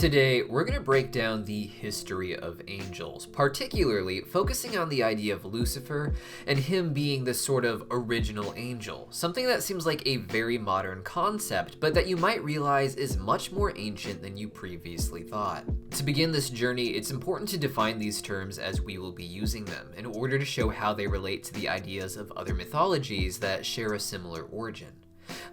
Today, we're going to break down the history of angels, particularly focusing on the idea of Lucifer and him being the sort of original angel, something that seems like a very modern concept, but that you might realize is much more ancient than you previously thought. To begin this journey, it's important to define these terms as we will be using them, in order to show how they relate to the ideas of other mythologies that share a similar origin.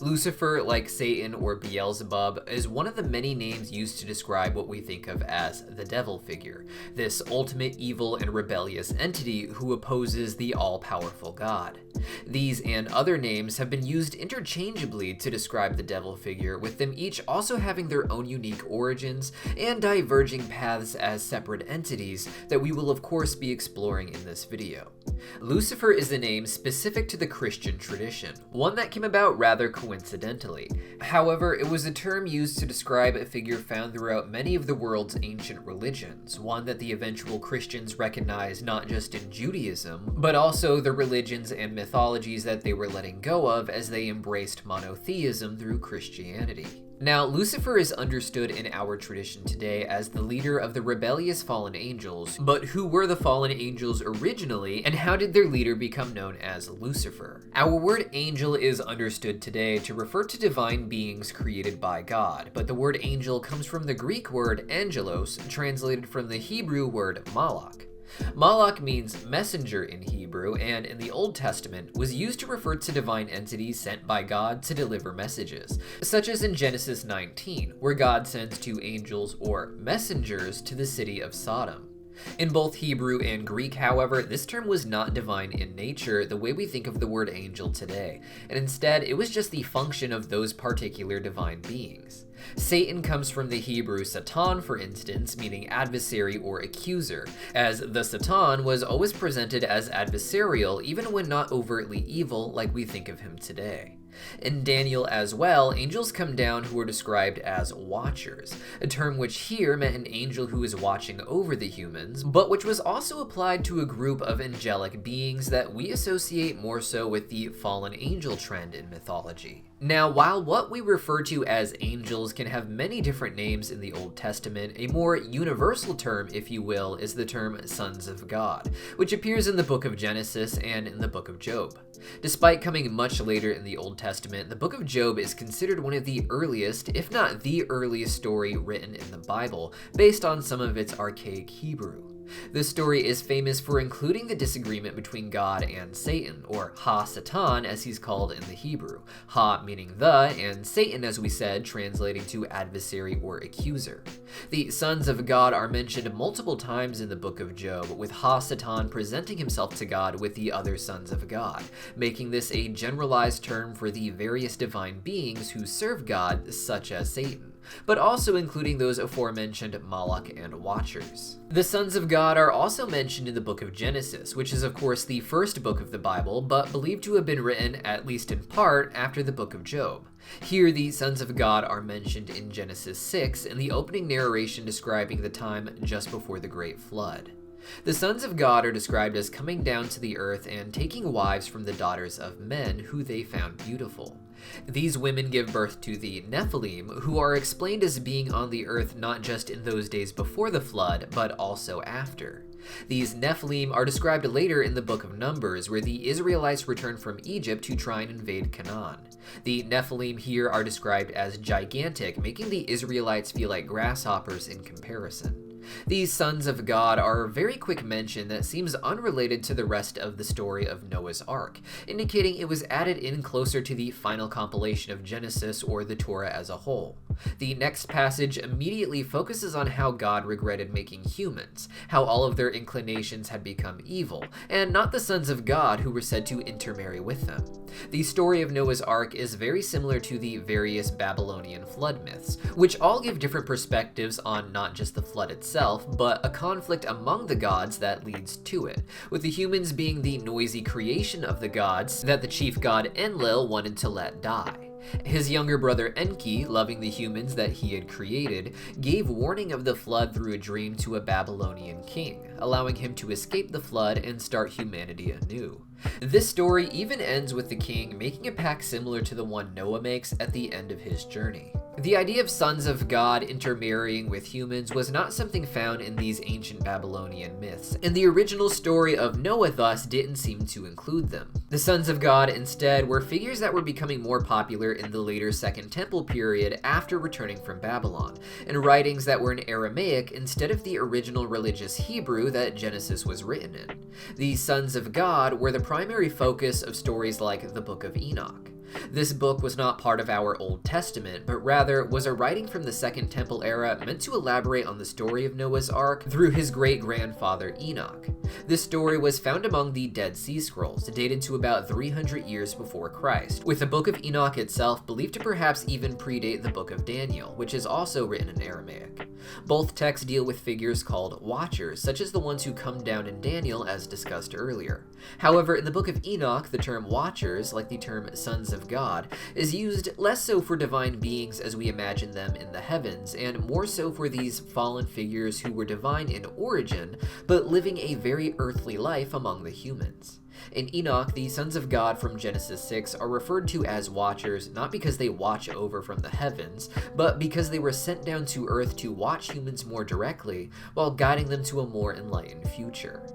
Lucifer, like Satan or Beelzebub, is one of the many names used to describe what we think of as the devil figure, this ultimate evil and rebellious entity who opposes the all-powerful God. These and other names have been used interchangeably to describe the devil figure, with them each also having their own unique origins and diverging paths as separate entities that we will of course be exploring in this video. Lucifer is a name specific to the Christian tradition, one that came about rather coincidentally. However, it was a term used to describe a figure found throughout many of the world's ancient religions, one that the eventual Christians recognized not just in Judaism, but also the religions and mythologies that they were letting go of as they embraced monotheism through Christianity. Now, Lucifer is understood in our tradition today as the leader of the rebellious fallen angels, but who were the fallen angels originally, and how did their leader become known as Lucifer? Our word angel is understood today to refer to divine beings created by God, but the word angel comes from the Greek word angelos, translated from the Hebrew word malach. Malach means messenger in Hebrew, and in the Old Testament was used to refer to divine entities sent by God to deliver messages, such as in Genesis 19, where God sends two angels or messengers to the city of Sodom. In both Hebrew and Greek, however, this term was not divine in nature the way we think of the word angel today, and instead it was just the function of those particular divine beings. Satan comes from the Hebrew Satan, for instance, meaning adversary or accuser, as the Satan was always presented as adversarial even when not overtly evil like we think of him today. In Daniel as well, angels come down who are described as watchers, a term which here meant an angel who is watching over the humans, but which was also applied to a group of angelic beings that we associate more so with the fallen angel trend in mythology. Now, while what we refer to as angels can have many different names in the Old Testament, a more universal term, if you will, is the term sons of God, which appears in the Book of Genesis and in the Book of Job. Despite coming much later in the Old Testament, the Book of Job is considered one of the earliest, if not the earliest story written in the Bible, based on some of its archaic Hebrew. This story is famous for including the disagreement between God and Satan, or Ha-Satan as he's called in the Hebrew. Ha meaning the, and Satan, as we said, translating to adversary or accuser. The sons of God are mentioned multiple times in the Book of Job, with Ha-Satan presenting himself to God with the other sons of God, making this a generalized term for the various divine beings who serve God, such as Satan, but also including those aforementioned Malach and Watchers. The sons of God are also mentioned in the Book of Genesis, which is of course the first book of the Bible, but believed to have been written, at least in part, after the Book of Job. Here, the sons of God are mentioned in Genesis 6 in the opening narration describing the time just before the Great Flood. The sons of God are described as coming down to the earth and taking wives from the daughters of men who they found beautiful. These women give birth to the Nephilim, who are explained as being on the earth not just in those days before the flood, but also after. These Nephilim are described later in the Book of Numbers, where the Israelites return from Egypt to try and invade Canaan. The Nephilim here are described as gigantic, making the Israelites feel like grasshoppers in comparison. These sons of God are a very quick mention that seems unrelated to the rest of the story of Noah's Ark, indicating it was added in closer to the final compilation of Genesis or the Torah as a whole. The next passage immediately focuses on how God regretted making humans, how all of their inclinations had become evil, and not the sons of God who were said to intermarry with them. The story of Noah's Ark is very similar to the various Babylonian flood myths, which all give different perspectives on not just the flood itself, but a conflict among the gods that leads to it, with the humans being the noisy creation of the gods that the chief god Enlil wanted to let die. His younger brother Enki, loving the humans that he had created, gave warning of the flood through a dream to a Babylonian king, allowing him to escape the flood and start humanity anew. This story even ends with the king making a pact similar to the one Noah makes at the end of his journey. The idea of sons of God intermarrying with humans was not something found in these ancient Babylonian myths, and the original story of Noah thus didn't seem to include them. The sons of God instead were figures that were becoming more popular in the later Second Temple period after returning from Babylon, and writings that were in Aramaic instead of the original religious Hebrew that Genesis was written in. The sons of God were the primary focus of stories like the Book of Enoch. This book was not part of our Old Testament, but rather was a writing from the Second Temple era meant to elaborate on the story of Noah's Ark through his great-grandfather Enoch. This story was found among the Dead Sea Scrolls, dated to about 300 years before Christ, with the Book of Enoch itself believed to perhaps even predate the Book of Daniel, which is also written in Aramaic. Both texts deal with figures called Watchers, such as the ones who come down in Daniel as discussed earlier. However, in the Book of Enoch, the term Watchers, like the term Sons of God, is used less so for divine beings as we imagine them in the heavens, and more so for these fallen figures who were divine in origin, but living a very earthly life among the humans. In Enoch, the sons of God from Genesis 6 are referred to as Watchers not because they watch over from the heavens, but because they were sent down to earth to watch humans more directly while guiding them to a more enlightened future.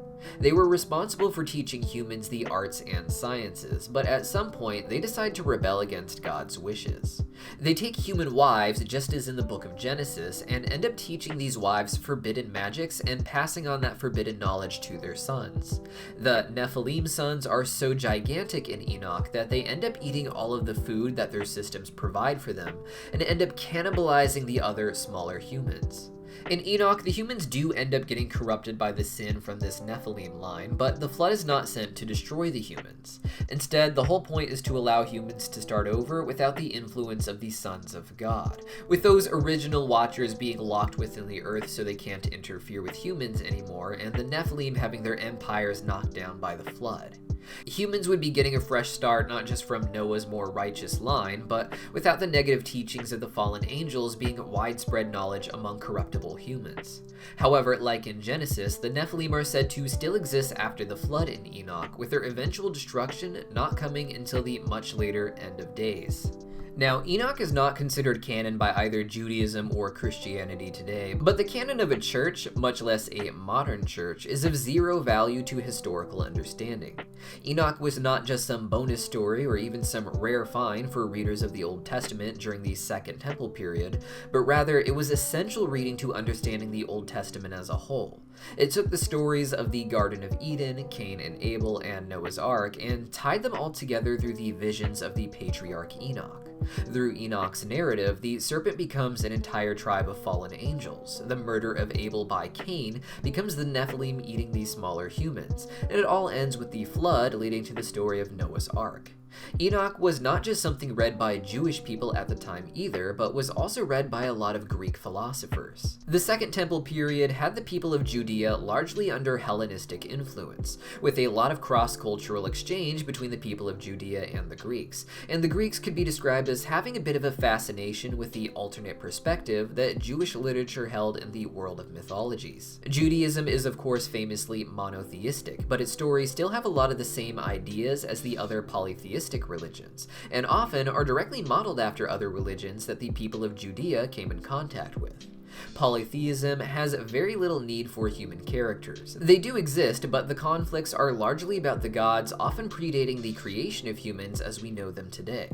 They were responsible for teaching humans the arts and sciences, but at some point they decide to rebel against God's wishes. They take human wives, just as in the Book of Genesis, and end up teaching these wives forbidden magics and passing on that forbidden knowledge to their sons. The Nephilim sons are so gigantic in Enoch that they end up eating all of the food that their systems provide for them, and end up cannibalizing the other smaller humans. In Enoch, the humans do end up getting corrupted by the sin from this Nephilim line, but the flood is not sent to destroy the humans. Instead, the whole point is to allow humans to start over without the influence of the sons of God, with those original Watchers being locked within the earth so they can't interfere with humans anymore, and the Nephilim having their empires knocked down by the flood. Humans would be getting a fresh start not just from Noah's more righteous line, but without the negative teachings of the fallen angels being widespread knowledge among corruptible humans. However, like in Genesis, the Nephilim are said to still exist after the flood in Enoch, with their eventual destruction not coming until the much later end of days. Now, Enoch is not considered canon by either Judaism or Christianity today, but the canon of a church, much less a modern church, is of zero value to historical understanding. Enoch was not just some bonus story or even some rare find for readers of the Old Testament during the Second Temple period, but rather it was essential reading to understanding the Old Testament as a whole. It took the stories of the Garden of Eden, Cain and Abel, and Noah's Ark, and tied them all together through the visions of the patriarch Enoch. Through Enoch's narrative, the serpent becomes an entire tribe of fallen angels. The murder of Abel by Cain becomes the Nephilim eating these smaller humans, and it all ends with the flood leading to the story of Noah's Ark. Enoch was not just something read by Jewish people at the time either, but was also read by a lot of Greek philosophers. The Second Temple period had the people of Judea largely under Hellenistic influence, with a lot of cross-cultural exchange between the people of Judea and the Greeks, and the Greeks could be described as having a bit of a fascination with the alternate perspective that Jewish literature held in the world of mythologies. Judaism is of course famously monotheistic, but its stories still have a lot of the same ideas as the other polytheistic religions, and often are directly modeled after other religions that the people of Judea came in contact with. Polytheism has very little need for human characters. They do exist, but the conflicts are largely about the gods, often predating the creation of humans as we know them today.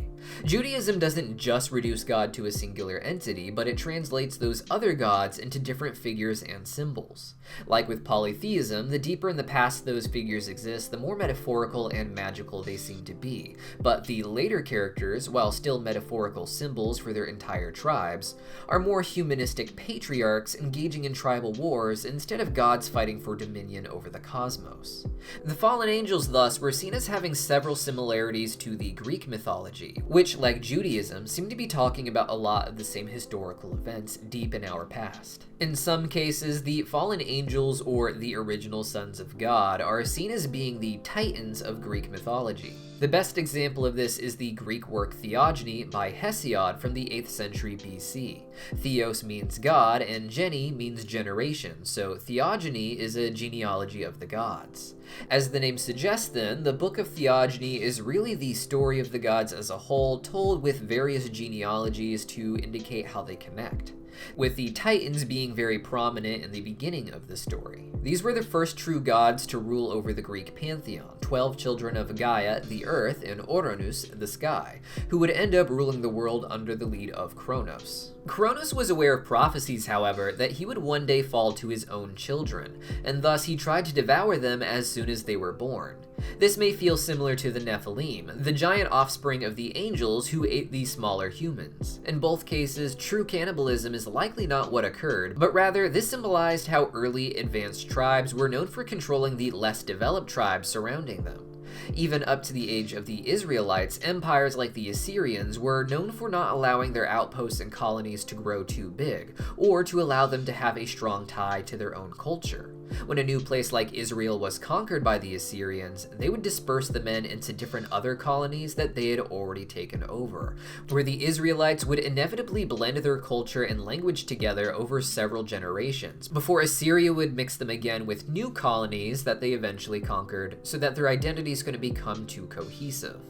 Judaism doesn't just reduce God to a singular entity, but it translates those other gods into different figures and symbols. Like with polytheism, the deeper in the past those figures exist, the more metaphorical and magical they seem to be, but the later characters, while still metaphorical symbols for their entire tribes, are more humanistic patriarchs engaging in tribal wars instead of gods fighting for dominion over the cosmos. The fallen angels thus were seen as having several similarities to the Greek mythology, which, like Judaism, seem to be talking about a lot of the same historical events deep in our past. In some cases, the fallen angels, or the original sons of God, are seen as being the titans of Greek mythology. The best example of this is the Greek work Theogony by Hesiod from the 8th century BC. Theos means God, and geni means generation, so Theogony is a genealogy of the gods. As the name suggests then, the Book of Theogony is really the story of the gods as a whole, told with various genealogies to indicate how they connect, with the Titans being very prominent in the beginning of the story. These were the first true gods to rule over the Greek pantheon, 12 children of Gaia, the earth, and Uranus, the sky, who would end up ruling the world under the lead of Kronos. Kronos was aware of prophecies, however, that he would one day fall to his own children, and thus he tried to devour them as soon as they were born. This may feel similar to the Nephilim, the giant offspring of the angels who ate the smaller humans. In both cases, true cannibalism is likely not what occurred, but rather this symbolized how early advanced tribes were known for controlling the less developed tribes surrounding them. Even up to the age of the Israelites, empires like the Assyrians were known for not allowing their outposts and colonies to grow too big, or to allow them to have a strong tie to their own culture. When a new place like Israel was conquered by the Assyrians, they would disperse the men into different other colonies that they had already taken over, where the Israelites would inevitably blend their culture and language together over several generations, before Assyria would mix them again with new colonies that they eventually conquered, so that their identities couldn't become too cohesive.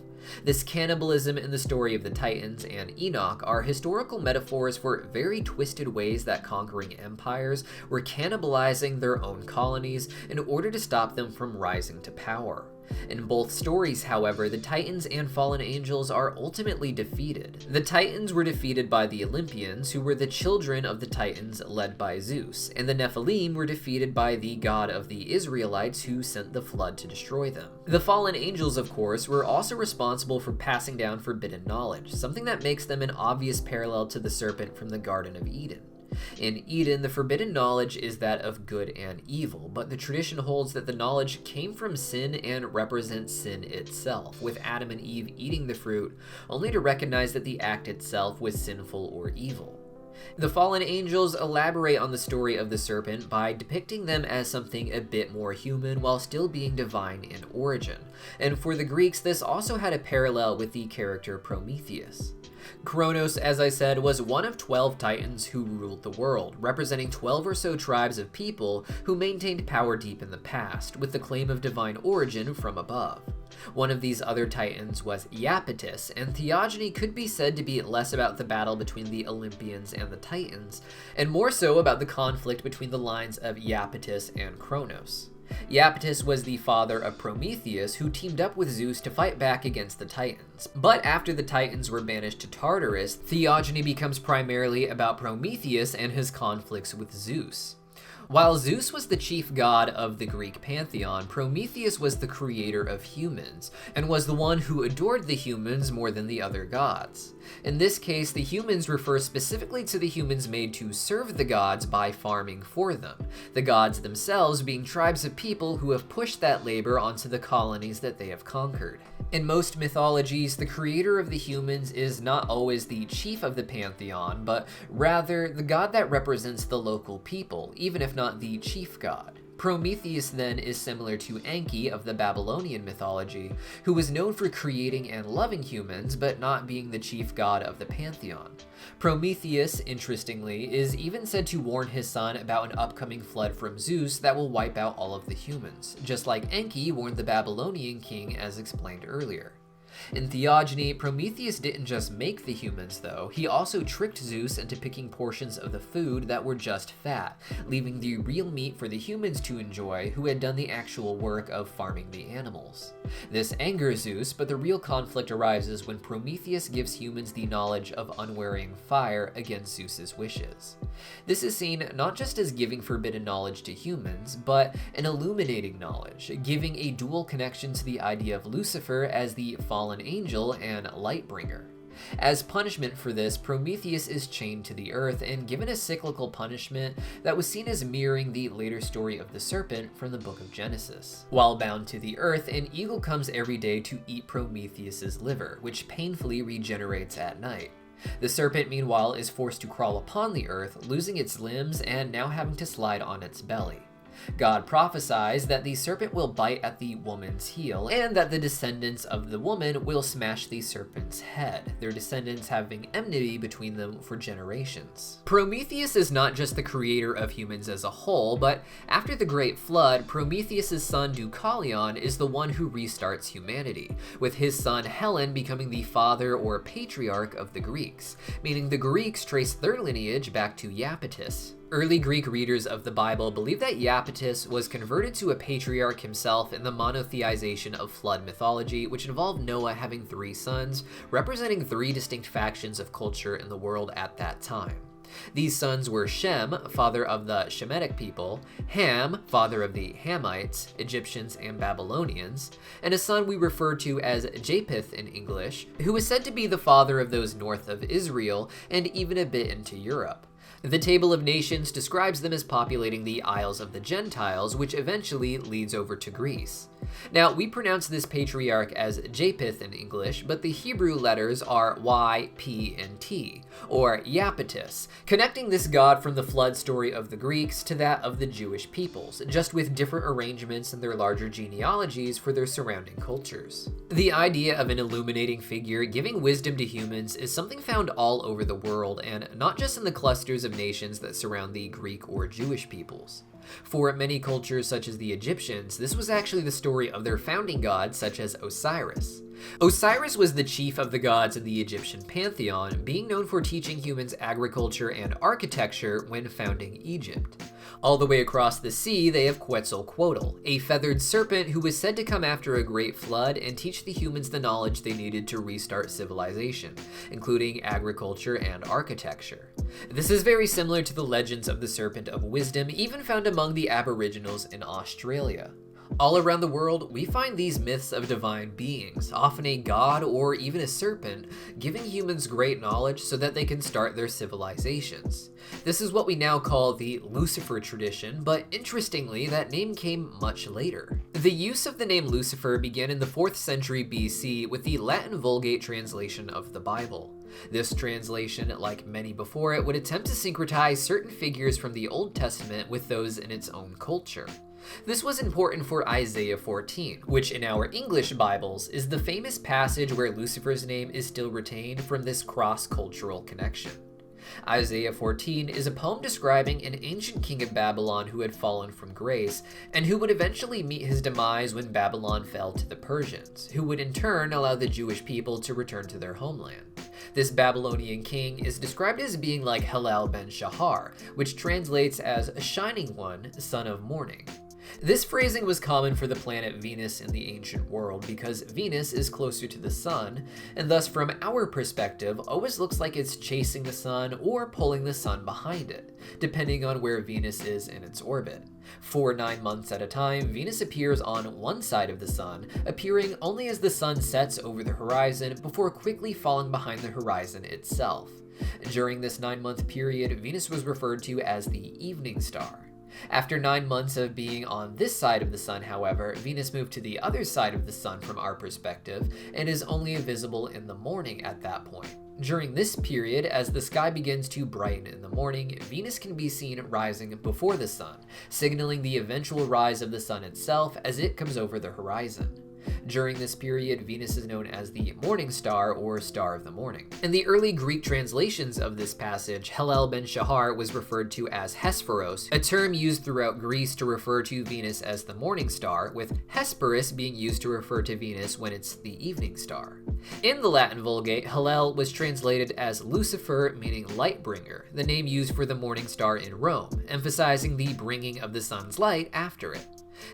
This cannibalism in the story of the Titans and Enoch are historical metaphors for very twisted ways that conquering empires were cannibalizing their own colonies in order to stop them from rising to power. In both stories, however, the Titans and fallen angels are ultimately defeated. The Titans were defeated by the Olympians, who were the children of the Titans led by Zeus, and the Nephilim were defeated by the god of the Israelites who sent the flood to destroy them. The fallen angels, of course, were also responsible for passing down forbidden knowledge, something that makes them an obvious parallel to the serpent from the Garden of Eden. In Eden, the forbidden knowledge is that of good and evil, but the tradition holds that the knowledge came from sin and represents sin itself, with Adam and Eve eating the fruit, only to recognize that the act itself was sinful or evil. The fallen angels elaborate on the story of the serpent by depicting them as something a bit more human while still being divine in origin, and for the Greeks this also had a parallel with the character Prometheus. Kronos, as I said, was one of 12 titans who ruled the world, representing 12 or so tribes of people who maintained power deep in the past, with the claim of divine origin from above. One of these other titans was Iapetus, and Theogony could be said to be less about the battle between the Olympians and the Titans, and more so about the conflict between the lines of Iapetus and Kronos. Iapetus was the father of Prometheus, who teamed up with Zeus to fight back against the Titans. But after the Titans were banished to Tartarus, Theogony becomes primarily about Prometheus and his conflicts with Zeus. While Zeus was the chief god of the Greek pantheon, Prometheus was the creator of humans, and was the one who adored the humans more than the other gods. In this case, the humans refer specifically to the humans made to serve the gods by farming for them, the gods themselves being tribes of people who have pushed that labor onto the colonies that they have conquered. In most mythologies, the creator of the humans is not always the chief of the pantheon, but rather the god that represents the local people, even if not the chief god. Prometheus then is similar to Enki of the Babylonian mythology, who was known for creating and loving humans, but not being the chief god of the pantheon. Prometheus, interestingly, is even said to warn his son about an upcoming flood from Zeus that will wipe out all of the humans, just like Enki warned the Babylonian king as explained earlier. In Theogony, Prometheus didn't just make the humans though, he also tricked Zeus into picking portions of the food that were just fat, leaving the real meat for the humans to enjoy who had done the actual work of farming the animals. This angers Zeus, but the real conflict arises when Prometheus gives humans the knowledge of unwearying fire against Zeus's wishes. This is seen not just as giving forbidden knowledge to humans, but an illuminating knowledge, giving a dual connection to the idea of Lucifer as the fallen angel and Lightbringer. As punishment for this, Prometheus is chained to the earth and given a cyclical punishment that was seen as mirroring the later story of the serpent from the Book of Genesis. While bound to the earth, an eagle comes every day to eat Prometheus's liver, which painfully regenerates at night. The serpent, meanwhile, is forced to crawl upon the earth, losing its limbs and now having to slide on its belly. God prophesies that the serpent will bite at the woman's heel, and that the descendants of the woman will smash the serpent's head, their descendants having enmity between them for generations. Prometheus is not just the creator of humans as a whole, but after the Great Flood, Prometheus' son Deucalion is the one who restarts humanity, with his son Helen becoming the father or patriarch of the Greeks, meaning the Greeks trace their lineage back to Iapetus. Early Greek readers of the Bible believe that Iapetus was converted to a patriarch himself in the monotheization of flood mythology, which involved Noah having 3 sons, representing 3 distinct factions of culture in the world at that time. These sons were Shem, father of the Shemitic people, Ham, father of the Hamites, Egyptians and Babylonians, and a son we refer to as Japheth in English, who is said to be the father of those north of Israel and even a bit into Europe. The Table of Nations describes them as populating the Isles of the Gentiles, which eventually leads over to Greece. Now, we pronounce this patriarch as Japheth in English, but the Hebrew letters are Y, P, and T, or Iapetus, connecting this god from the flood story of the Greeks to that of the Jewish peoples, just with different arrangements in their larger genealogies for their surrounding cultures. The idea of an illuminating figure giving wisdom to humans is something found all over the world, and not just in the clusters of nations that surround the Greek or Jewish peoples. For many cultures such as the Egyptians, this was actually the story of their founding gods such as Osiris. Osiris was the chief of the gods in the Egyptian pantheon, being known for teaching humans agriculture and architecture when founding Egypt. All the way across the sea, they have Quetzalcoatl, a feathered serpent who was said to come after a great flood and teach the humans the knowledge they needed to restart civilization, including agriculture and architecture. This is very similar to the legends of the Serpent of Wisdom, even found among the Aboriginals in Australia. All around the world, we find these myths of divine beings, often a god or even a serpent, giving humans great knowledge so that they can start their civilizations. This is what we now call the Lucifer tradition, but interestingly, that name came much later. The use of the name Lucifer began in the 4th century BC with the Latin Vulgate translation of the Bible. This translation, like many before it, would attempt to syncretize certain figures from the Old Testament with those in its own culture. This was important for Isaiah 14, which in our English Bibles is the famous passage where Lucifer's name is still retained from this cross-cultural connection. Isaiah 14 is a poem describing an ancient king of Babylon who had fallen from grace, and who would eventually meet his demise when Babylon fell to the Persians, who would in turn allow the Jewish people to return to their homeland. This Babylonian king is described as being like Hallel ben Shahar, which translates as Shining One, Son of Morning. This phrasing was common for the planet Venus in the ancient world because Venus is closer to the sun, and thus from our perspective always looks like it's chasing the sun or pulling the sun behind it, depending on where Venus is in its orbit. For 9 months at a time, Venus appears on one side of the sun, appearing only as the sun sets over the horizon before quickly falling behind the horizon itself. During this 9-month period, Venus was referred to as the evening star. After 9 months of being on this side of the sun, however, Venus moved to the other side of the sun from our perspective and is only visible in the morning at that point. During this period, as the sky begins to brighten in the morning, Venus can be seen rising before the sun, signaling the eventual rise of the sun itself as it comes over the horizon. During this period, Venus is known as the morning star or star of the morning. In the early Greek translations of this passage, Hallel ben Shahar was referred to as Hesperos, a term used throughout Greece to refer to Venus as the morning star, with Hesperus being used to refer to Venus when it's the evening star. In the Latin Vulgate, Hallel was translated as Lucifer, meaning Lightbringer, the name used for the morning star in Rome, emphasizing the bringing of the sun's light after it.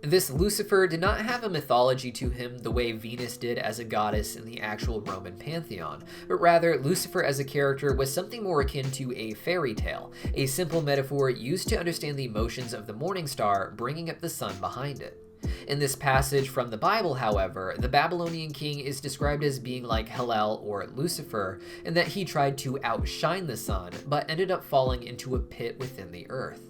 This Lucifer did not have a mythology to him the way Venus did as a goddess in the actual Roman pantheon, but rather Lucifer as a character was something more akin to a fairy tale, a simple metaphor used to understand the motions of the morning star bringing up the sun behind it. In this passage from the Bible, however, the Babylonian king is described as being like Hallel or Lucifer, in that he tried to outshine the sun, but ended up falling into a pit within the earth.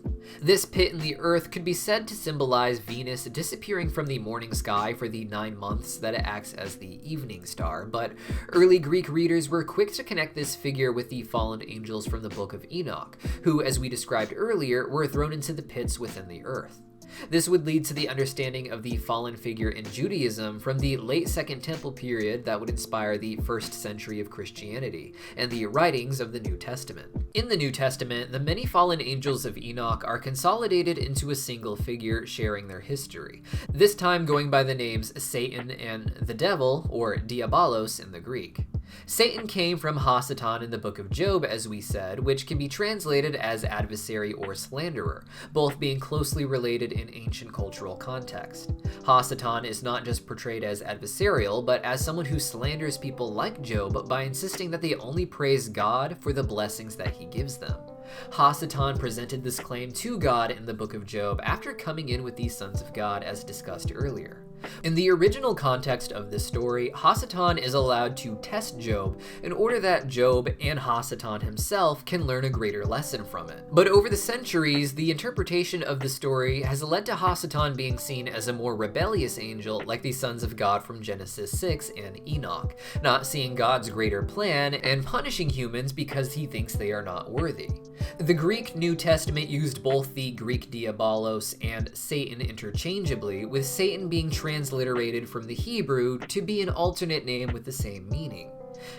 This pit in the earth could be said to symbolize Venus disappearing from the morning sky for the 9 months that it acts as the evening star, but early Greek readers were quick to connect this figure with the fallen angels from the Book of Enoch, who, as we described earlier, were thrown into the pits within the earth. This would lead to the understanding of the fallen figure in Judaism from the late Second Temple period that would inspire the 1st century of Christianity, and the writings of the New Testament. In the New Testament, the many fallen angels of Enoch are consolidated into a single figure sharing their history, this time going by the names Satan and the Devil, or Diabolos in the Greek. Satan came from Hasatan in the Book of Job, as we said, which can be translated as adversary or slanderer, both being closely related in ancient cultural context. Hasatan is not just portrayed as adversarial, but as someone who slanders people like Job by insisting that they only praise God for the blessings that he gives them. Hasatan presented this claim to God in the Book of Job after coming in with these sons of God, as discussed earlier. In the original context of this story, Hasatan is allowed to test Job in order that Job and Hasatan himself can learn a greater lesson from it. But over the centuries, the interpretation of the story has led to Hasatan being seen as a more rebellious angel like the sons of God from Genesis 6 and Enoch, not seeing God's greater plan and punishing humans because he thinks they are not worthy. The Greek New Testament used both the Greek Diabolos and Satan interchangeably, with Satan being transliterated from the Hebrew to be an alternate name with the same meaning.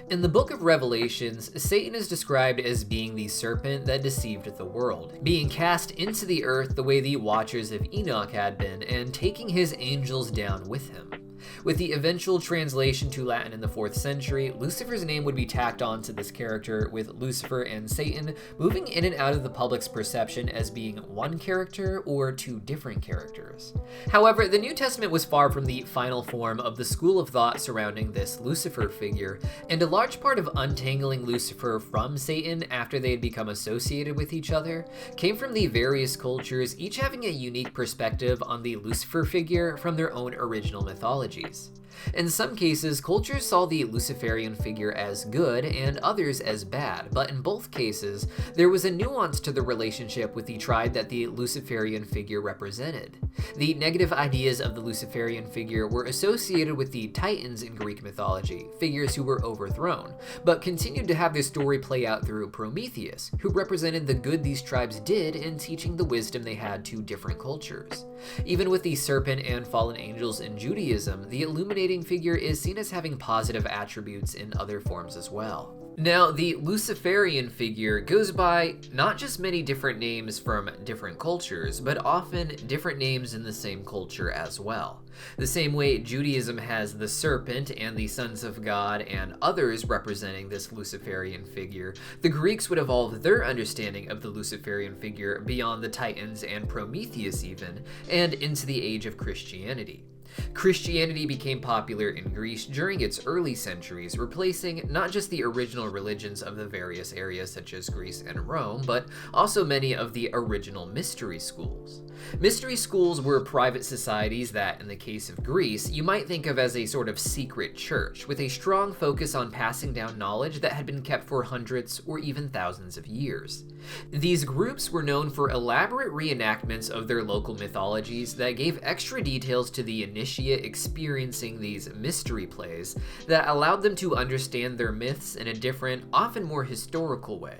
In the Book of Revelations, Satan is described as being the serpent that deceived the world, being cast into the earth the way the Watchers of Enoch had been, and taking his angels down with him. With the eventual translation to Latin in the 4th century, Lucifer's name would be tacked on to this character, with Lucifer and Satan moving in and out of the public's perception as being one character or two different characters. However, the New Testament was far from the final form of the school of thought surrounding this Lucifer figure, and a large part of untangling Lucifer from Satan after they had become associated with each other came from the various cultures, each having a unique perspective on the Lucifer figure from their own original mythologies. In some cases, cultures saw the Luciferian figure as good and others as bad, but in both cases, there was a nuance to the relationship with the tribe that the Luciferian figure represented. The negative ideas of the Luciferian figure were associated with the Titans in Greek mythology, figures who were overthrown, but continued to have their story play out through Prometheus, who represented the good these tribes did in teaching the wisdom they had to different cultures. Even with the serpent and fallen angels in Judaism, the illuminating figure is seen as having positive attributes in other forms as well. Now, the Luciferian figure goes by not just many different names from different cultures, but often different names in the same culture as well. The same way Judaism has the serpent and the sons of God and others representing this Luciferian figure, the Greeks would evolve their understanding of the Luciferian figure beyond the Titans and Prometheus even, and into the age of Christianity. Christianity became popular in Greece during its early centuries, replacing not just the original religions of the various areas such as Greece and Rome, but also many of the original mystery schools. Mystery schools were private societies that, in the case of Greece, you might think of as a sort of secret church, with a strong focus on passing down knowledge that had been kept for hundreds or even thousands of years. These groups were known for elaborate reenactments of their local mythologies that gave extra details to the initiate experiencing these mystery plays that allowed them to understand their myths in a different, often more historical way.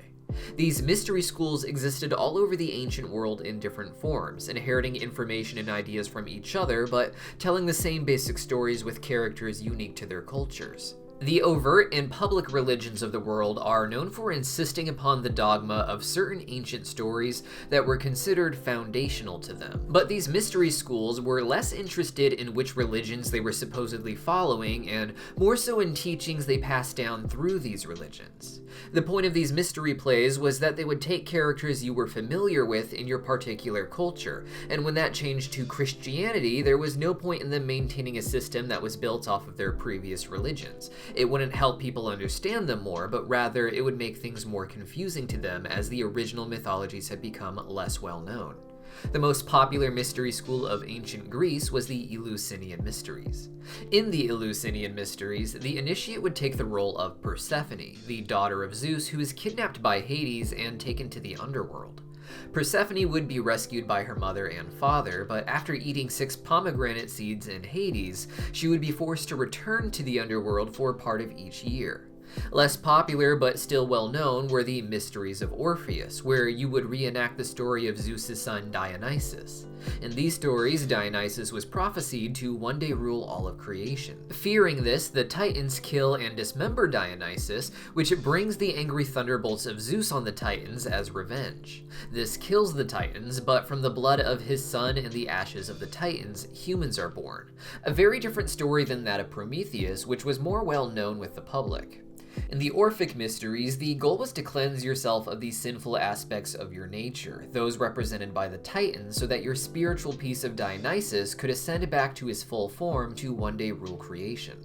These mystery schools existed all over the ancient world in different forms, inheriting information and ideas from each other, but telling the same basic stories with characters unique to their cultures. The overt and public religions of the world are known for insisting upon the dogma of certain ancient stories that were considered foundational to them. But these mystery schools were less interested in which religions they were supposedly following, and more so in teachings they passed down through these religions. The point of these mystery plays was that they would take characters you were familiar with in your particular culture, and when that changed to Christianity, there was no point in them maintaining a system that was built off of their previous religions. It wouldn't help people understand them more, but rather it would make things more confusing to them as the original mythologies had become less well known. The most popular mystery school of ancient Greece was the Eleusinian Mysteries. In the Eleusinian Mysteries, the initiate would take the role of Persephone, the daughter of Zeus who is kidnapped by Hades and taken to the underworld. Persephone would be rescued by her mother and father, but after eating 6 pomegranate seeds in Hades, she would be forced to return to the underworld for part of each year. Less popular but still well known were the Mysteries of Orpheus, where you would reenact the story of Zeus's son Dionysus. In these stories, Dionysus was prophesied to one day rule all of creation. Fearing this, the Titans kill and dismember Dionysus, which brings the angry thunderbolts of Zeus on the Titans as revenge. This kills the Titans, but from the blood of his son and the ashes of the Titans, humans are born. A very different story than that of Prometheus, which was more well known with the public. In the Orphic Mysteries, the goal was to cleanse yourself of the sinful aspects of your nature, those represented by the Titans, so that your spiritual piece of Dionysus could ascend back to his full form to one day rule creation.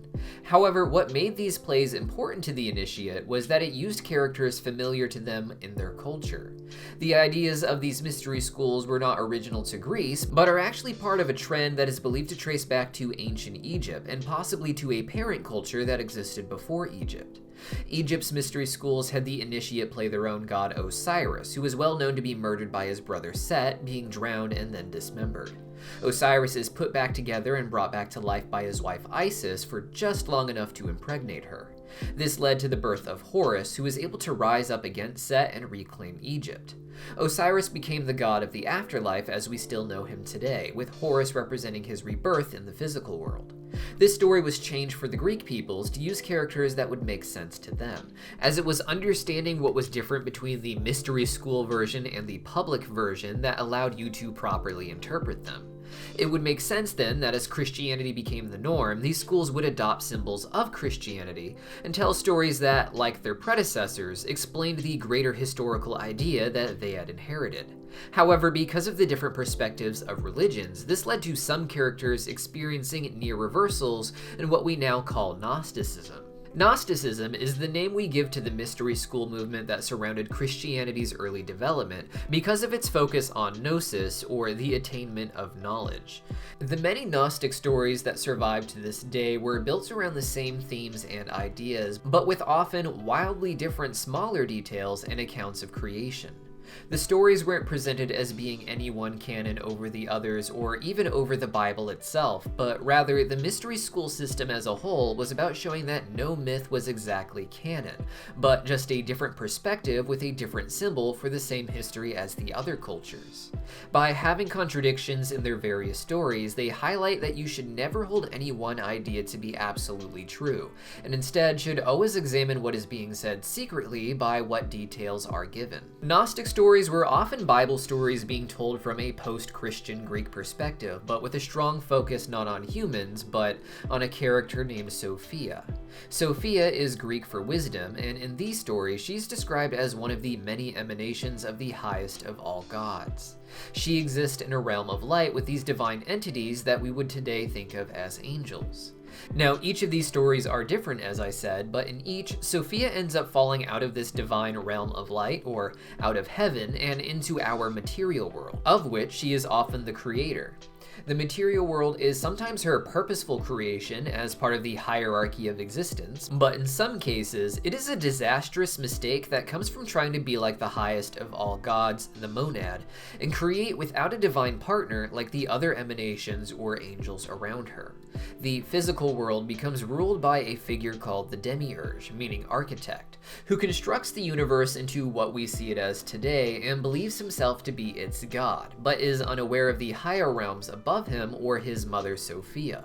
However, what made these plays important to the initiate was that it used characters familiar to them in their culture. The ideas of these mystery schools were not original to Greece, but are actually part of a trend that is believed to trace back to ancient Egypt, and possibly to a parent culture that existed before Egypt. Egypt's mystery schools had the initiate play their own god Osiris, who was well known to be murdered by his brother Set, being drowned and then dismembered. Osiris is put back together and brought back to life by his wife Isis for just long enough to impregnate her. This led to the birth of Horus, who was able to rise up against Set and reclaim Egypt. Osiris became the god of the afterlife as we still know him today, with Horus representing his rebirth in the physical world. This story was changed for the Greek peoples to use characters that would make sense to them, as it was understanding what was different between the mystery school version and the public version that allowed you to properly interpret them. It would make sense then that as Christianity became the norm, these schools would adopt symbols of Christianity and tell stories that, like their predecessors, explained the greater historical idea that they had inherited. However, because of the different perspectives of religions, this led to some characters experiencing near reversals in what we now call Gnosticism. Gnosticism is the name we give to the mystery school movement that surrounded Christianity's early development because of its focus on gnosis, or the attainment of knowledge. The many Gnostic stories that survive to this day were built around the same themes and ideas, but with often wildly different smaller details and accounts of creation. The stories weren't presented as being any one canon over the others or even over the Bible itself, but rather the mystery school system as a whole was about showing that no myth was exactly canon, but just a different perspective with a different symbol for the same history as the other cultures. By having contradictions in their various stories, they highlight that you should never hold any one idea to be absolutely true, and instead should always examine what is being said secretly by what details are given. Gnostic stories were often Bible stories being told from a post-Christian Greek perspective, but with a strong focus not on humans, but on a character named Sophia. Sophia is Greek for wisdom, and in these stories, she's described as one of the many emanations of the highest of all gods. She exists in a realm of light with these divine entities that we would today think of as angels. Now, each of these stories are different, as I said, but in each, Sophia ends up falling out of this divine realm of light, or out of heaven, and into our material world, of which she is often the creator. The material world is sometimes her purposeful creation as part of the hierarchy of existence, but in some cases, it is a disastrous mistake that comes from trying to be like the highest of all gods, the monad, and create without a divine partner like the other emanations or angels around her. The physical world becomes ruled by a figure called the demiurge, meaning architect, who constructs the universe into what we see it as today and believes himself to be its god, but is unaware of the higher realms above him or his mother Sophia.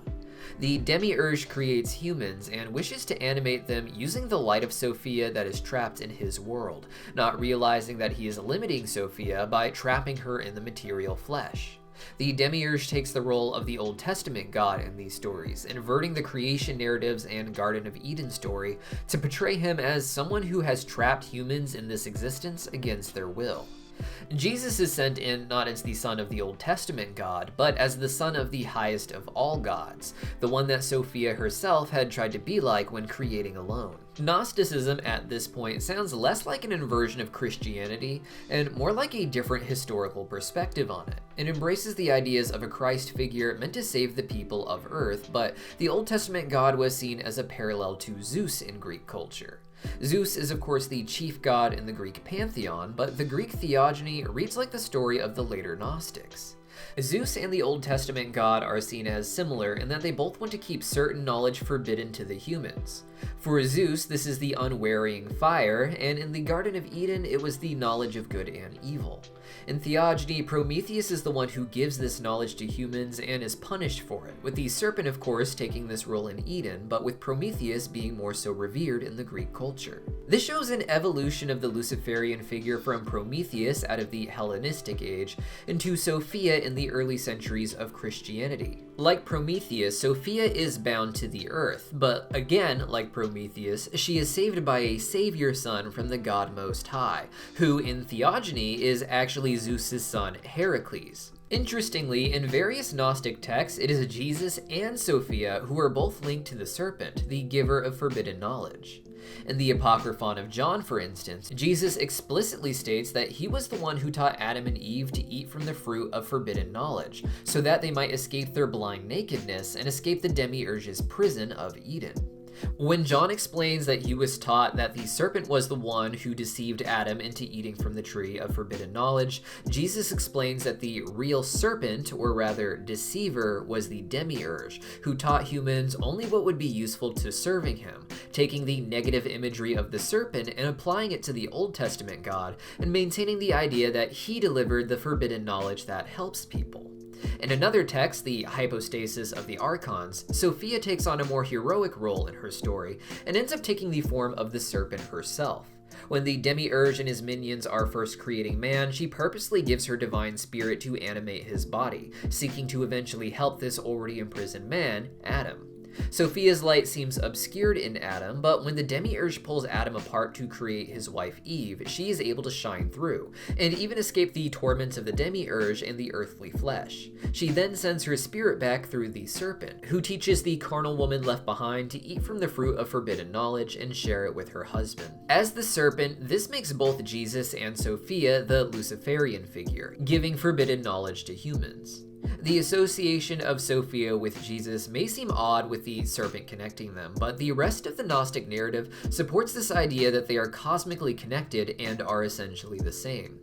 The demiurge creates humans and wishes to animate them using the light of Sophia that is trapped in his world, not realizing that he is limiting Sophia by trapping her in the material flesh. The demiurge takes the role of the Old Testament God in these stories, inverting the creation narratives and Garden of Eden story to portray him as someone who has trapped humans in this existence against their will. Jesus is sent in not as the son of the Old Testament God, but as the son of the highest of all gods, the one that Sophia herself had tried to be like when creating alone. Gnosticism at this point sounds less like an inversion of Christianity and more like a different historical perspective on it. It embraces the ideas of a Christ figure meant to save the people of Earth, but the Old Testament God was seen as a parallel to Zeus in Greek culture. Zeus is of course the chief god in the Greek pantheon, but the Greek theogony reads like the story of the later Gnostics. Zeus and the Old Testament God are seen as similar in that they both want to keep certain knowledge forbidden to the humans. For Zeus, this is the unwearying fire, and in the Garden of Eden, it was the knowledge of good and evil. In theogony, Prometheus is the one who gives this knowledge to humans and is punished for it, with the serpent, of course, taking this role in Eden, but with Prometheus being more so revered in the Greek culture. This shows an evolution of the Luciferian figure from Prometheus out of the Hellenistic age into Sophia in the early centuries of Christianity. Like Prometheus, Sophia is bound to the earth, but again, like Prometheus, she is saved by a savior son from the god Most High, who in theogony is actually Zeus's son Heracles. Interestingly, in various Gnostic texts, it is Jesus and Sophia who are both linked to the serpent, the giver of forbidden knowledge. In the Apocryphon of John, for instance, Jesus explicitly states that he was the one who taught Adam and Eve to eat from the fruit of forbidden knowledge, so that they might escape their blind nakedness and escape the demiurge's prison of Eden. When John explains that he was taught that the serpent was the one who deceived Adam into eating from the tree of forbidden knowledge, Jesus explains that the real serpent, or rather deceiver, was the demiurge, who taught humans only what would be useful to serving him, taking the negative imagery of the serpent and applying it to the Old Testament God, and maintaining the idea that he delivered the forbidden knowledge that helps people. In another text, the Hypostasis of the Archons, Sophia takes on a more heroic role in her story, and ends up taking the form of the serpent herself. When the demiurge and his minions are first creating man, she purposely gives her divine spirit to animate his body, seeking to eventually help this already imprisoned man, Adam. Sophia's light seems obscured in Adam, but when the demiurge pulls Adam apart to create his wife Eve, she is able to shine through, and even escape the torments of the demiurge and the earthly flesh. She then sends her spirit back through the serpent, who teaches the carnal woman left behind to eat from the fruit of forbidden knowledge and share it with her husband. As the serpent, this makes both Jesus and Sophia the Luciferian figure, giving forbidden knowledge to humans. The association of Sophia with Jesus may seem odd with the serpent connecting them, but the rest of the Gnostic narrative supports this idea that they are cosmically connected and are essentially the same.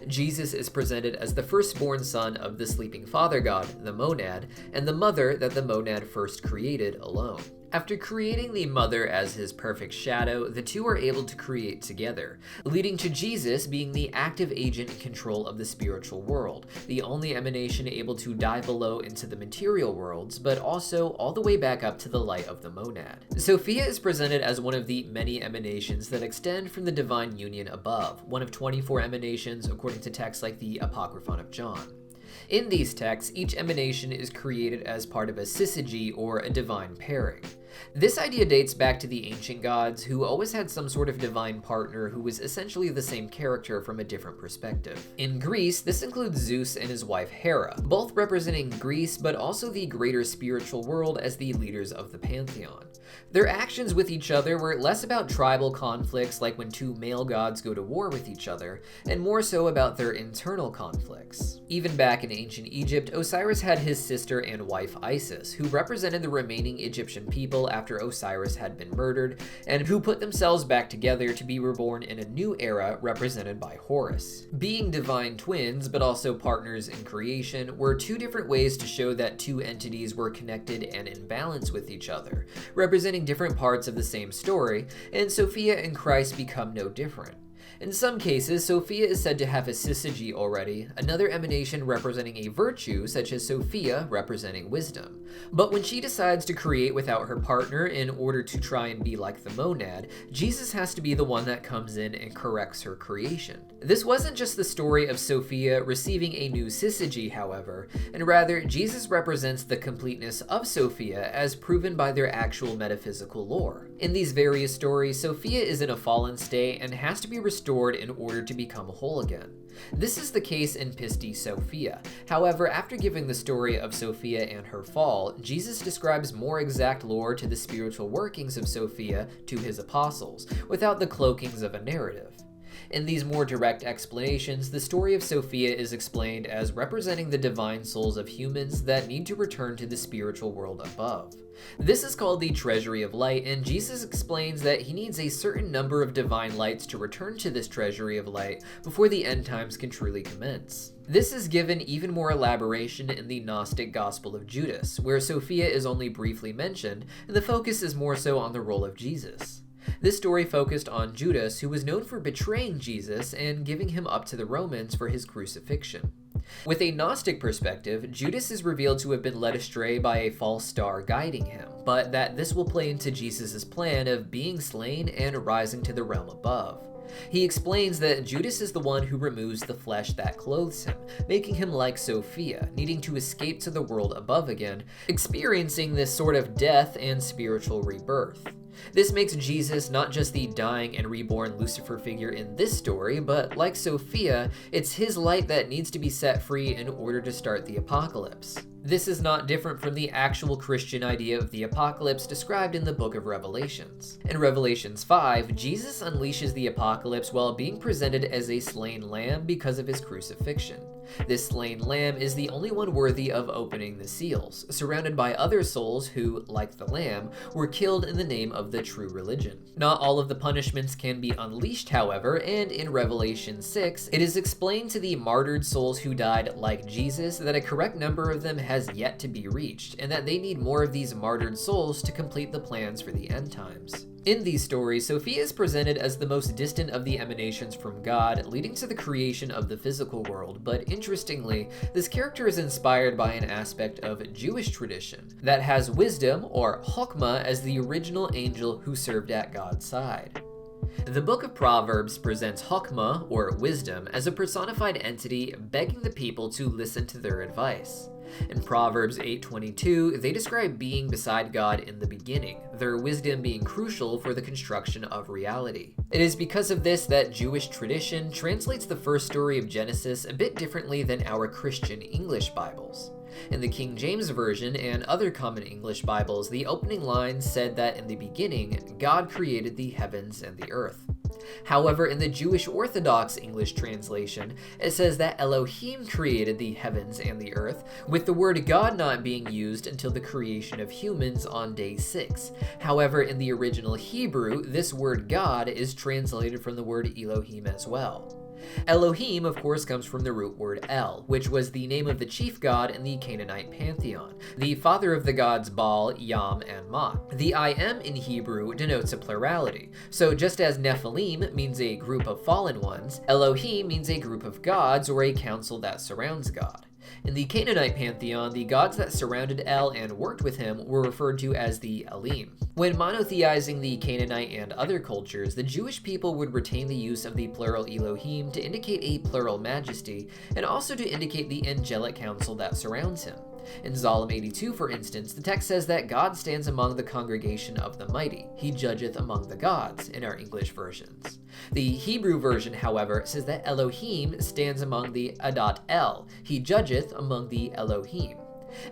Jesus is presented as the firstborn son of the sleeping father god, the monad, and the mother that the monad first created alone. After creating the mother as his perfect shadow, the two are able to create together, leading to Jesus being the active agent in control of the spiritual world, the only emanation able to dive below into the material worlds, but also all the way back up to the light of the monad. Sophia is presented as one of the many emanations that extend from the divine union above, one of 24 emanations according to texts like the Apocryphon of John. In these texts, each emanation is created as part of a syzygy, or a divine pairing. This idea dates back to the ancient gods, who always had some sort of divine partner who was essentially the same character from a different perspective. In Greece, this includes Zeus and his wife Hera, both representing Greece but also the greater spiritual world as the leaders of the pantheon. Their actions with each other were less about tribal conflicts like when two male gods go to war with each other, and more so about their internal conflicts. Even back in ancient Egypt, Osiris had his sister and wife Isis, who represented the remaining Egyptian people after Osiris had been murdered, and who put themselves back together to be reborn in a new era represented by Horus. Being divine twins, but also partners in creation, were two different ways to show that two entities were connected and in balance with each other, representing different parts of the same story, and Sophia and Christ become no different. In some cases, Sophia is said to have a syzygy already, another emanation representing a virtue, such as Sophia representing wisdom. But when she decides to create without her partner in order to try and be like the monad, Jesus has to be the one that comes in and corrects her creation. This wasn't just the story of Sophia receiving a new syzygy, however, and rather Jesus represents the completeness of Sophia as proven by their actual metaphysical lore. In these various stories, Sophia is in a fallen state and has to be restored in order to become whole again. This is the case in Pistis Sophia. However, after giving the story of Sophia and her fall, Jesus describes more exact lore to the spiritual workings of Sophia to his apostles, without the cloakings of a narrative. In these more direct explanations, the story of Sophia is explained as representing the divine souls of humans that need to return to the spiritual world above. This is called the Treasury of Light, and Jesus explains that he needs a certain number of divine lights to return to this Treasury of Light before the end times can truly commence. This is given even more elaboration in the Gnostic Gospel of Judas, where Sophia is only briefly mentioned, and the focus is more so on the role of Jesus. This story focused on Judas, who was known for betraying Jesus and giving him up to the Romans for his crucifixion. With a Gnostic perspective, Judas is revealed to have been led astray by a false star guiding him, but that this will play into Jesus' plan of being slain and rising to the realm above. He explains that Judas is the one who removes the flesh that clothes him, making him like Sophia, needing to escape to the world above again, experiencing this sort of death and spiritual rebirth. This makes Jesus not just the dying and reborn Lucifer figure in this story, but like Sophia, it's his light that needs to be set free in order to start the apocalypse. This is not different from the actual Christian idea of the apocalypse described in the Book of Revelations. In Revelations 5, Jesus unleashes the apocalypse while being presented as a slain lamb because of his crucifixion. This slain lamb is the only one worthy of opening the seals, surrounded by other souls who, like the lamb, were killed in the name of the true religion. Not all of the punishments can be unleashed, however, and in Revelation 6, it is explained to the martyred souls who died like Jesus that a correct number of them has yet to be reached, and that they need more of these martyred souls to complete the plans for the end times. In these stories, Sophia is presented as the most distant of the emanations from God, leading to the creation of the physical world, but interestingly, this character is inspired by an aspect of Jewish tradition that has wisdom, or Chokmah, as the original angel who served at God's side. The Book of Proverbs presents Chokmah, or wisdom, as a personified entity begging the people to listen to their advice. In Proverbs 8:22, they describe being beside God in the beginning, their wisdom being crucial for the construction of reality. It is because of this that Jewish tradition translates the first story of Genesis a bit differently than our Christian English Bibles. In the King James Version and other common English Bibles, the opening lines said that in the beginning, God created the heavens and the earth. However, in the Jewish Orthodox English translation, it says that Elohim created the heavens and the earth, with the word God not being used until the creation of humans on day 6. However, in the original Hebrew, this word God is translated from the word Elohim as well. Elohim, of course, comes from the root word El, which was the name of the chief god in the Canaanite pantheon, the father of the gods Baal, Yam, and Mot. The I am in Hebrew denotes a plurality, so just as Nephilim means a group of fallen ones, Elohim means a group of gods or a council that surrounds God. In the Canaanite pantheon, the gods that surrounded El and worked with him were referred to as the Elim. When monotheizing the Canaanite and other cultures, the Jewish people would retain the use of the plural Elohim to indicate a plural majesty, and also to indicate the angelic council that surrounds him. In Psalm 82, for instance, the text says that God stands among the congregation of the mighty. He judgeth among the gods, in our English versions. The Hebrew version, however, says that Elohim stands among the Adat El. He judgeth among the Elohim.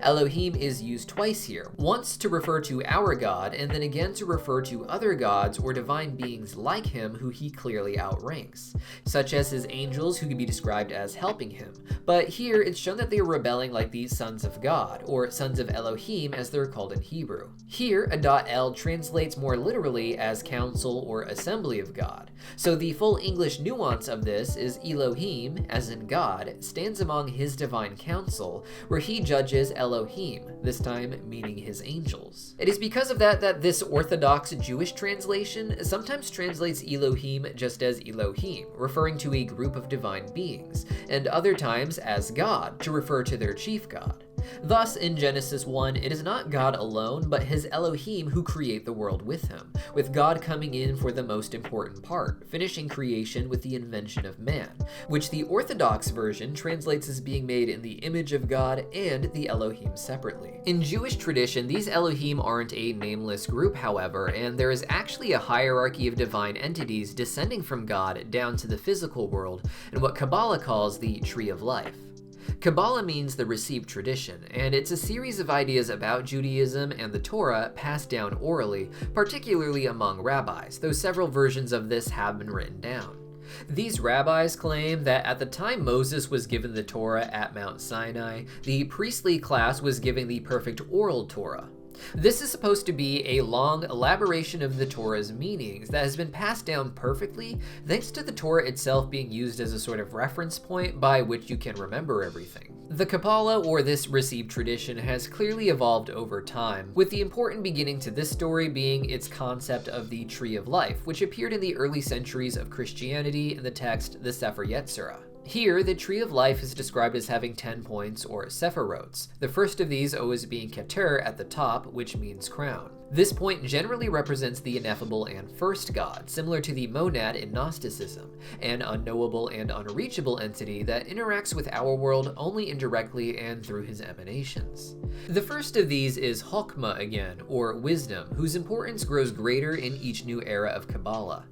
Elohim is used twice here, once to refer to our God, and then again to refer to other gods or divine beings like him who he clearly outranks, such as his angels who can be described as helping him. But here it's shown that they are rebelling like the sons of God, or sons of Elohim as they're called in Hebrew. Here, Adat El translates more literally as council or assembly of God. So the full English nuance of this is Elohim, as in God, stands among his divine council, where he judges Elohim, this time meaning his angels. It is because of that this Orthodox Jewish translation sometimes translates Elohim just as Elohim, referring to a group of divine beings, and other times as God, to refer to their chief god. Thus, in Genesis 1, it is not God alone, but his Elohim who create the world with him, with God coming in for the most important part, finishing creation with the invention of man, which the Orthodox version translates as being made in the image of God and the Elohim separately. In Jewish tradition, these Elohim aren't a nameless group, however, and there is actually a hierarchy of divine entities descending from God down to the physical world, in what Cabala calls the Tree of Life. Cabala means the received tradition, and it's a series of ideas about Judaism and the Torah passed down orally, particularly among rabbis, though several versions of this have been written down. These rabbis claim that at the time Moses was given the Torah at Mount Sinai, the priestly class was given the perfect oral Torah. This is supposed to be a long elaboration of the Torah's meanings that has been passed down perfectly thanks to the Torah itself being used as a sort of reference point by which you can remember everything. The Cabala, or this received tradition, has clearly evolved over time, with the important beginning to this story being its concept of the Tree of Life, which appeared in the early centuries of Christianity in the text the Sefer Yetzirah. Here, the Tree of Life is described as having 10 points, or sephirots, the first of these always being Keter at the top, which means crown. This point generally represents the ineffable and first god, similar to the monad in Gnosticism, an unknowable and unreachable entity that interacts with our world only indirectly and through his emanations. The first of these is Chokmah again, or wisdom, whose importance grows greater in each new era of Cabala.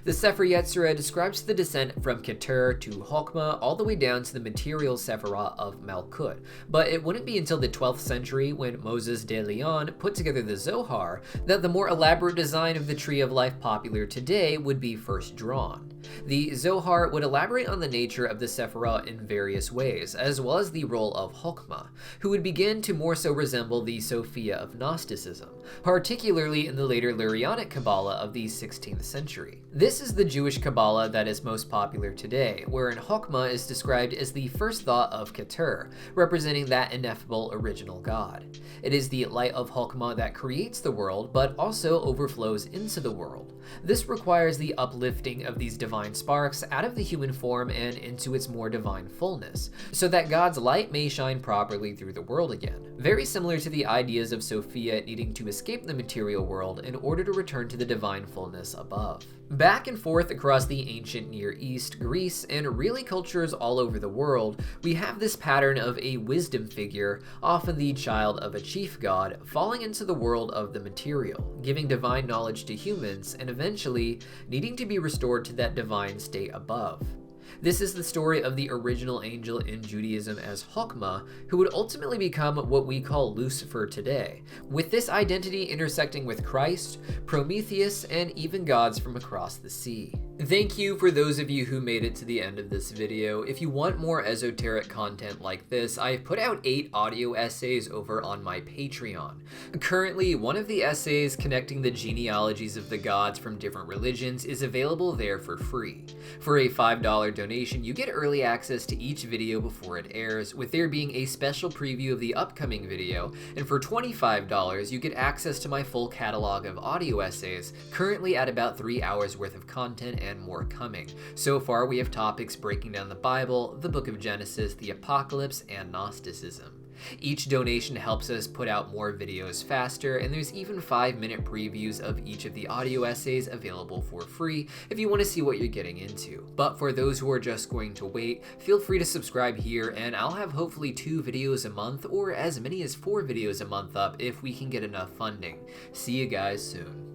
The Sefer Yetzirah describes the descent from Keter to Chokmah all the way down to the material Sephirah of Malkut, but it wouldn't be until the 12th century when Moses de Leon put together the Zohar that the more elaborate design of the Tree of Life popular today would be first drawn. The Zohar would elaborate on the nature of the Sephirah in various ways, as well as the role of Chokmah, who would begin to more so resemble the Sophia of Gnosticism, particularly in the later Lurianic Cabala of the 16th century. This is the Jewish Cabala that is most popular today, wherein Chokmah is described as the first thought of Keter, representing that ineffable original god. It is the light of Chokmah that creates the world, but also overflows into the world. This requires the uplifting of these divine sparks out of the human form and into its more divine fullness, so that God's light may shine properly through the world again. Very similar to the ideas of Sophia needing to escape the material world in order to return to the divine fullness above. Back and forth across the ancient Near East, Greece, and really cultures all over the world, we have this pattern of a wisdom figure, often the child of a chief god, falling into the world of the material, giving divine knowledge to humans, and eventually needing to be restored to that divine state above. This is the story of the original angel in Judaism as Chokmah, who would ultimately become what we call Lucifer today, with this identity intersecting with Christ, Prometheus, and even gods from across the sea. Thank you for those of you who made it to the end of this video. If you want more esoteric content like this, I've put out 8 audio essays over on my Patreon. Currently, one of the essays connecting the genealogies of the gods from different religions is available there for free. For a $5 donation, you get early access to each video before it airs, with there being a special preview of the upcoming video, and for $25, you get access to my full catalog of audio essays, currently at about 3 hours worth of content and more coming. So far, we have topics breaking down the Bible, the Book of Genesis, the Apocalypse, and Gnosticism. Each donation helps us put out more videos faster, and there's even 5-minute previews of each of the audio essays available for free if you want to see what you're getting into. But for those who are just going to wait, feel free to subscribe here, and I'll have hopefully 2 videos a month or as many as 4 videos a month up if we can get enough funding. See you guys soon.